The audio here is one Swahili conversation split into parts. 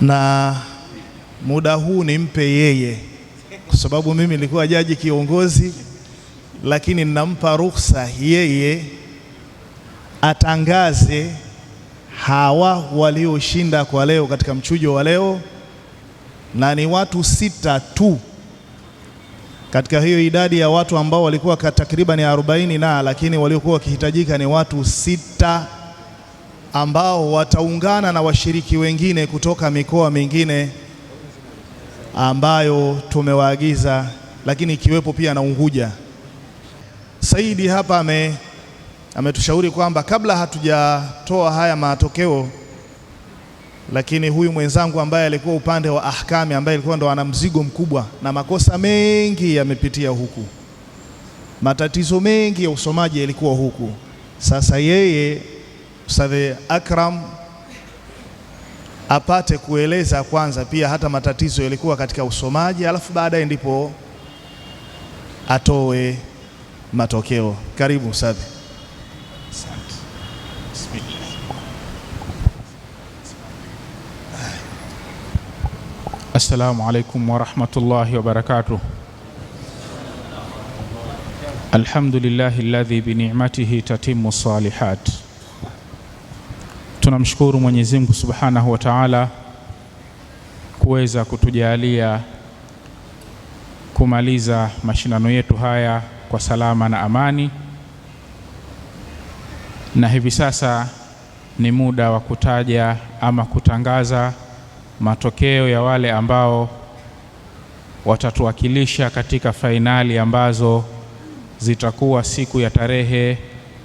na muda huu nimpe yeye, kwa sababu mimi nilikuwa jaji kiongozi, lakini ninampa ruhusa yeye atangaze hawa walioshinda kwa leo katika mchujo wa leo, na ni watu 6 tu katika hiyo idadi ya watu ambao walikuwa takriban 40 lakini waliokuwa wakihitajika ni watu 6 ambao wataungana na washiriki wengine kutoka mikoa mingine ambayo tumewaagiza, lakini ikiwepo pia na Unguja. Saidi hapa ametushauri kwamba kabla hatujatoa haya matokeo, lakini huyu mwenzangu ambaye alikuwa upande wa ahkami, ambaye alikuwa ndo ana mzigo mkubwa na makosa mengi yamepitia huku, matatizo mengi ya usomaji yalikuwa huku. Sasa yeye Ustadh Akram apate kueleza kwanza pia hata matatizo yalikuwa katika usomaji, alafu baadaye ndipo atoe matokeo. Karibu Ustadh. Assalamu alaikum wa rahmatullahi wa barakatuh. Alhamdulillahi alladhi bi ni'matihi tatimmu salihat. Tunamshukuru Mwenyezi Mungu Subhanahu wa Ta'ala kuweza kutujalia kumaliza mashindano yetu haya kwa salama na amani, na hivi sasa ni muda wa kutaja ama kutangaza matokeo ya wale ambao watatuwakilisha katika fainali ambazo zitakuwa siku ya tarehe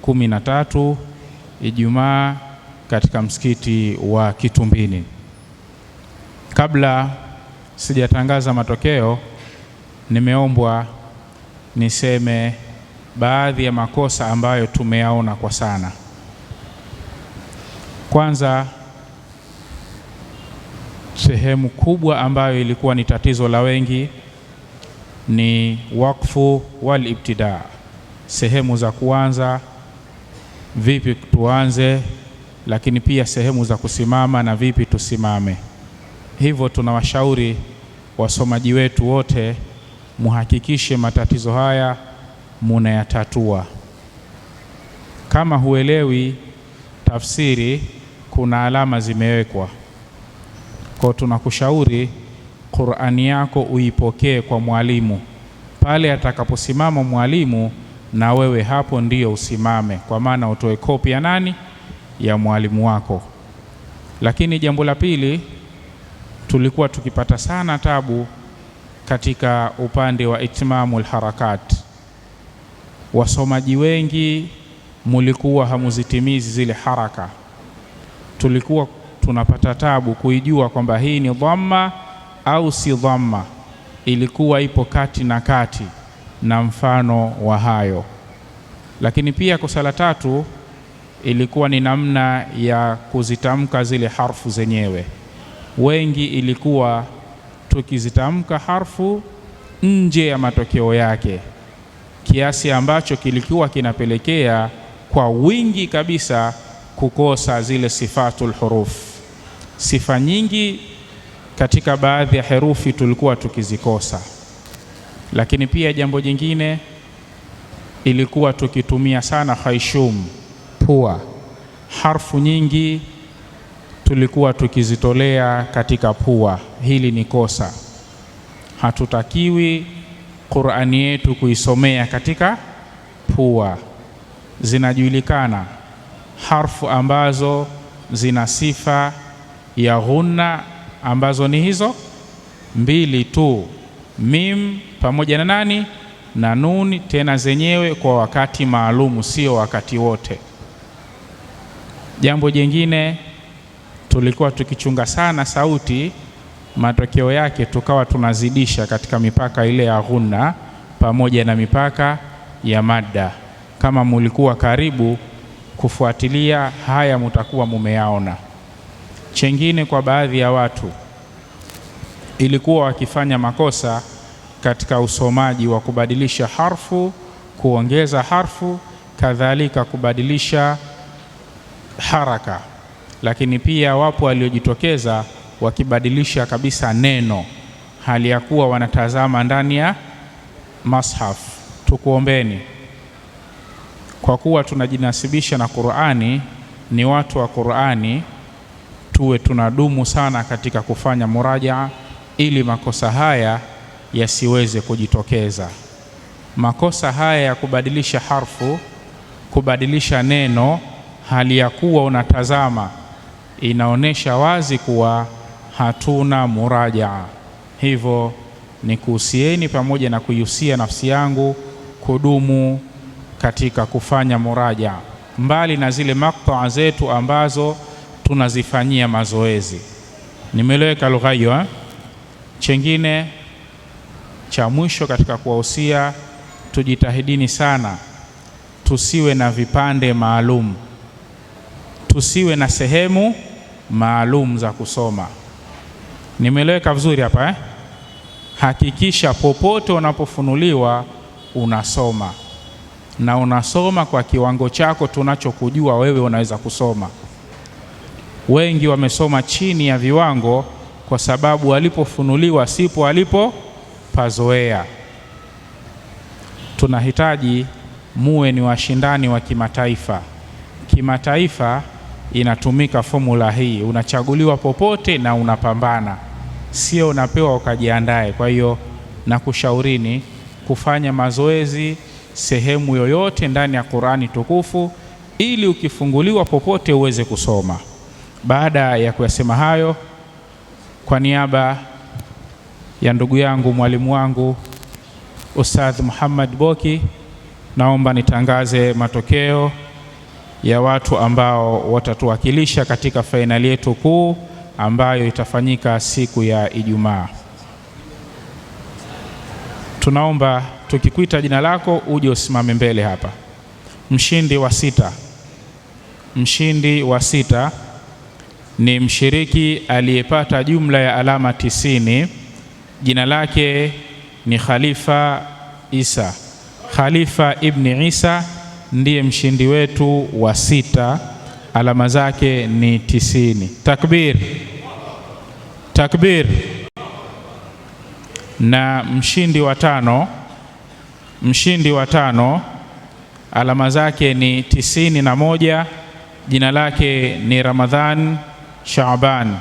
13 Ijumaa katika msikiti wa Kitumbini. Kabla sijatangaza matokeo, nimeombwa niseme baadhi ya makosa ambayo tumeyaona kwa sana. Kwanza, sehemu kubwa ambayo ilikuwa ni tatizo la wengi ni wakfu wal ibtidaa, sehemu za kuanza, vipi tuanze, lakini pia sehemu za kusimama na vipi tusimame. Hivyo tunawashauri wasomaji wetu wote muhakikishe matatizo haya munayatatua. Kama huelewi tafsiri, kuna alama zimewekwa. Kwa tunakushauri Qur'ani yako uipokee kwa mwalimu. Pale atakaposimama mwalimu, na wewe hapo ndio usimame, kwa maana utoe kopi ya nani? Ya mwalimu wako. Lakini jambo la pili, tulikuwa tukipata sana tabu katika upande wa itmamul harakat. Wasomaji wengi mulikuwa hamuzitimizi zile haraka. Tulikuwa tunapata tabu kuijua kwamba hii ni dhamma au si dhamma, ilikuwa ipo kati na kati na mfano wa hayo. Lakini pia kosa la tatu ilikuwa ni namna ya kuzitamka zile harfu zenyewe. Wengi ilikuwa tukizitamka harfu nje ya matokeo yake, kiasi ambacho kilikuwa kinapelekea kwa wingi kabisa kukosa zile sifatul huruf. Sifa nyingi katika baadhi ya herufi tulikuwa tukizikosa. Lakini pia jambo jingine, ilikuwa tukitumia sana khaishum, pua. Harfu nyingi tulikuwa tukizitolea katika pua. Hili ni kosa. Hatutakiwi Qur'ani yetu kuisomea katika pua. Zinajulikana harfu ambazo zina sifa ya ghunna, ambazo ni hizo 2 tu, mim pamoja na nani? Na nuni, tena zenyewe kwa wakati maalumu, sio wakati wote. Jambo jingine, tulikuwa tukichunga sana sauti, matokeo yake tukawa tunazidisha katika mipaka ile ya ghunna pamoja na mipaka ya madda. Kama mulikuwa karibu kufuatilia haya, mutakuwa mumeyaona. Chengine, kwa baadhi ya watu ilikuwa wakifanya makosa katika usomaji wa kubadilisha harfu, kuongeza harfu, kadhalika kubadilisha haraka. Lakini pia wapo waliojitokeza wakibadilisha kabisa neno hali ya kuwa wanatazama ndani ya mashaf. Tukuombeni kwa kuwa tunajinasibisha na Qur'ani, ni watu wa Qur'ani, tuwe tunadumu sana katika kufanya murajaa ili makosa haya yasiweze kujitokeza. Makosa haya ya kubadilisha harfu, kubadilisha neno hali ya kuwa unatazama, inaonesha wazi kuwa hatuna murajaa. Hivyo ni kuhusieni pamoja na kuihusia nafsi yangu kudumu katika kufanya murajaa, mbali na zile maktaa zetu ambazo tunazifanyia mazoezi. Nimeleweka lugha hiyo? Chengine cha mwisho katika kuwahusia, tujitahidini sana tusiwe na vipande maalum, tusiwe na sehemu maalum za kusoma. Nimeleweka vizuri hapa? Hakikisha popote unapofunuliwa unasoma, na unasoma kwa kiwango chako tunachokujua wewe unaweza kusoma. Wengi wamesoma chini ya viwango kwa sababu walipofunuliwa sipo walipopazoea. Tunahitaji muwe ni washindani wa kimataifa. Kimataifa inatumika formula hii, unachaguliwa popote na unapambana, sio unapewa ukajiandae. Kwa hiyo nakushaurini kufanya mazoezi sehemu yoyote ndani ya Qur'ani tukufu ili ukifunguliwa popote uweze kusoma. Baada ya kuyasema hayo, kwa niaba ya ndugu yangu mwalimu wangu Ustadh Muhammad Boki, naomba nitangaze matokeo ya watu ambao watatuwakilisha katika fainali yetu kuu ambayo itafanyika siku ya Ijumaa. Tunaomba tukikuita jina lako uje usimame mbele hapa. Mshindi wa sita ni mshiriki aliyepata jumla ya alama 90. Jina lake ni Khalifa Isa. Khalifa ibn Isa ndiye mshindi wetu wa 6, alama zake ni 90. Takbir, takbir. Na mshindi wa tano alama zake ni 91. Jina lake ni Ramadhan Shaaban,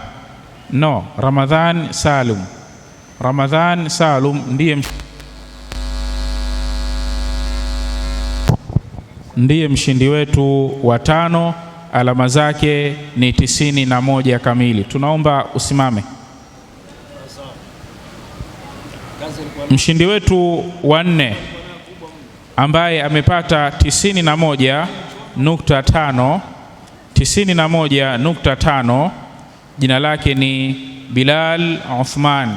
Ramadhan Salum. Ramadhan Salum ndiye mshindi wetu wa 5, alama zake ni 91 kamili. Tunaomba usimame. Mshindi wetu wa 4 ambaye amepata 91.5, jina lake ni Bilal Uthman.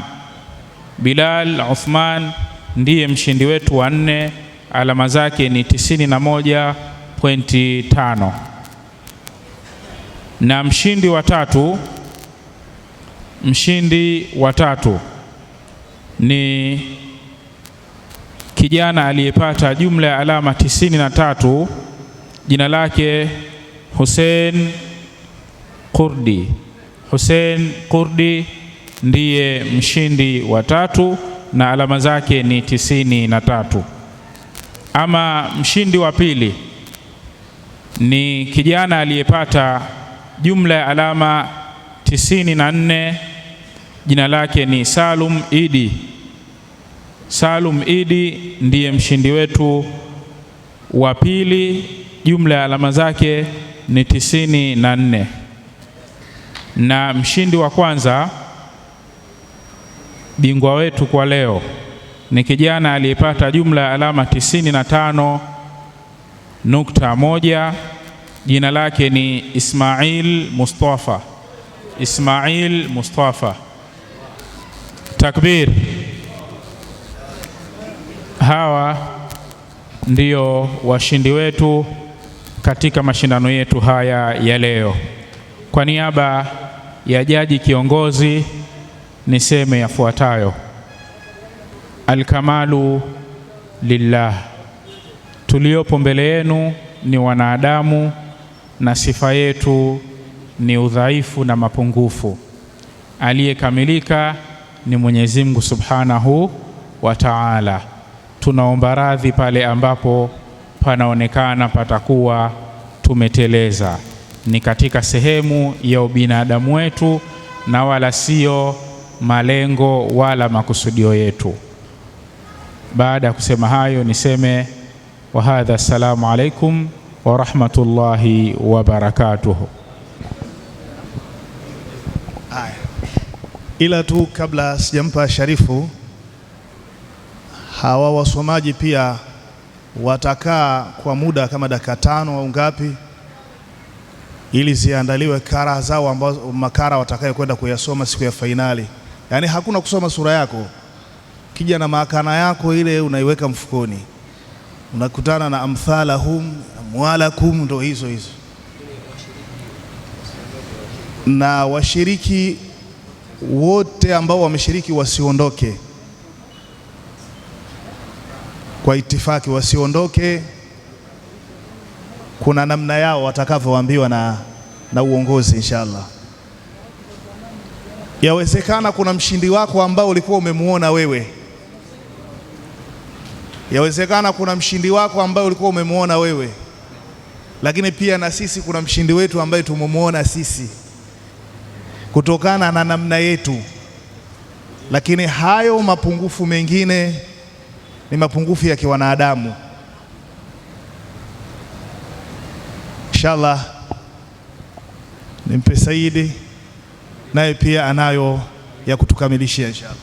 Bilal Uthman ndiye mshindi wetu wa 4, alama zake ni 91.5. Na mshindi wa tatu ni kijana aliyepata jumla ya alama 93, jina lake Hussein Kurdi. Hussein Kurdi ndiye mshindi wa 3 na alama zake ni 93. Ama mshindi wa pili ni kijana aliyepata jumla ya alama 94, jina lake ni Salum Idi. Salum Idi ndiye mshindi wetu wa pili, jumla ya alama zake ni 94. Na mshindi wa kwanza, bingwa wetu kwa leo, ni kijana aliyepata jumla ya alama 95.1, jina lake ni Ismail Mustafa. Ismail Mustafa. Takbir. Hawa ndio washindi wetu katika mashindano yetu haya ya leo. Kwa niaba ya jaji kiongozi niseme yafuatayo: Alkamalu lillah. Tuliopo mbele yenu ni wanadamu na sifa yetu ni udhaifu na mapungufu. aliyekamilika ni Mwenyezi Mungu Subhanahu wa Ta'ala. Tunaomba radhi pale ambapo panaonekana patakuwa tumeteleza, ni katika sehemu ya ubinadamu wetu na wala sio malengo wala makusudio yetu. Baada ya kusema hayo, niseme wa hadha, assalamu alaikum wa rahmatullahi wa barakatuh. Ila tu kabla sijampa Sharifu, hawa wasomaji pia watakaa kwa muda kama dakika 5 au ngapi, ili ziandaliwe kara zao ambazo makara watakaye kwenda kuyasoma siku ya fainali. Yaani hakuna kusoma sura yako, kija na makana yako ile unaiweka mfukoni, unakutana na amthalahum amwalakum, ndo hizo na washiriki wote ambao wameshiriki wasiondoke, kwa itifaki wasiondoke. Kuna namna yao watakavyoambiwa na uongozi inshallah. Yawezekana kuna mshindi wako ambao ulikuwa umemuona wewe, yawezekana kuna mshindi wako ambao ulikuwa umemuona wewe, lakini pia na sisi kuna mshindi wetu ambaye tumumuona sisi kutokana na namna yetu, lakini hayo mapungufu mengine ni mapungufu ya kiwanadamu. Inshallah nimpe Saidi, naye pia anayo ya kutukamilishia inshallah.